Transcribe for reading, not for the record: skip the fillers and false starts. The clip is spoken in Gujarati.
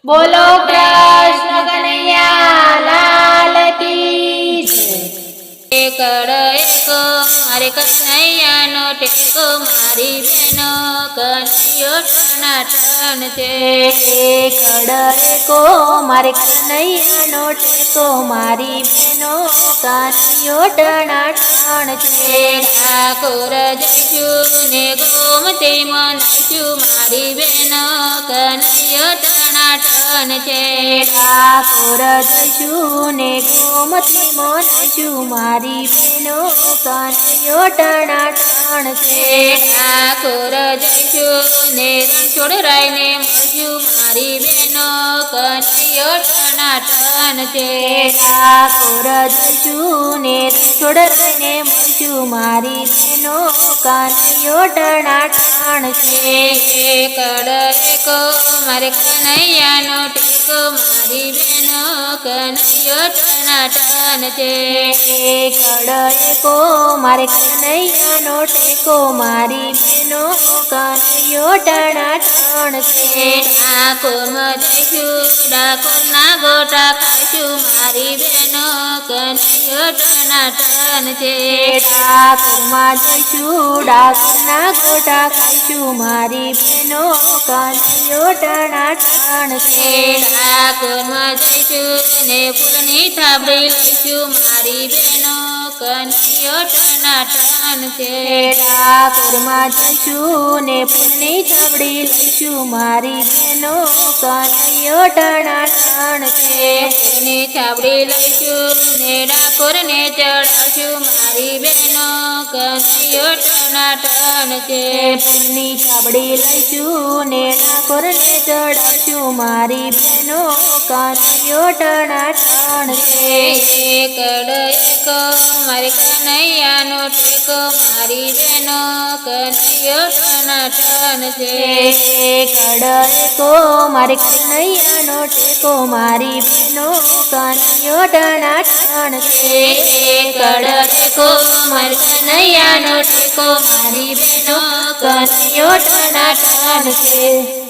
બોલો કૃષ્ણ કનૈયા લાલ કી જય। એકડ એક મારે કનૈયાનો ટેકો મારી બેનો કનૈયો ટનાટન છે। એકડ એકો મારે કનૈયાનો ટેકો મારી બેનો કનૈયો ટનાટન છે। ઠાકોર જઈશું ને ગોમતી મનાઈશું મારી બેનો કનૈયો ટનાટન છે। ઠાકોર જઈશું ને ગોમતી મનાઈશું મારી બેનો કનૈયો ટનાટન છે। ઠાકોર જઈશું ને રણછોડરાયને મળશું મારી બેનો કનૈયો ટનાટન છે। ઠાકોર જઈશું ને રણછોડરાયને મળશું મારી બેનો કનૈયો ટનાટન છે। એકડ એકો મારે કનૈયાનો ટેકો મારી બેનો કનૈયો ટનાટન છે। એકડ એકો મારે કનૈયાનો ટેકો મારી બેનો કનૈયો ટનાટન છે। ડાકોરમાં જઈશું ડાકોરના ગોટા ખાઈશું મારી બેનો કનૈયો ટનાટન છે। ઠાકોરમાં જઈશું ડાકોરના ગોટા ખાઈશું મારી બેનો કનૈયો ટનાટન છે। ડાકોરમાં જઈશું ને ફૂલની થાબડી લઈશું મારી બેનો કનૈયો ટનાટન છે। ઠાકોરમાં જઈશું ને ફૂલની થાબડી લઈશું મારી બેનો કનૈયો ટનાટન છે। ફૂલની થાબડી લઈશું ને ડાકોરને ચડાવશું મારી બેનો કનૈયો ટનાટન છે। ફૂલની થાબડી લઈશું ને ડાકોરને ચડાવશું મારી બેનો કનૈયો ટનાટન છે। એકડ એક મારે કનૈયાનો ટેકો મારી બેનો કનૈયો ટનાટન છે। એકડ એકો મારે કનૈયાનો ટેકો મારી બેનો કનૈયો ટનાટન છે। એકડ એકો મારે કનૈયાનો ટેકો મારી બેનો કનૈયો ટનાટન છે।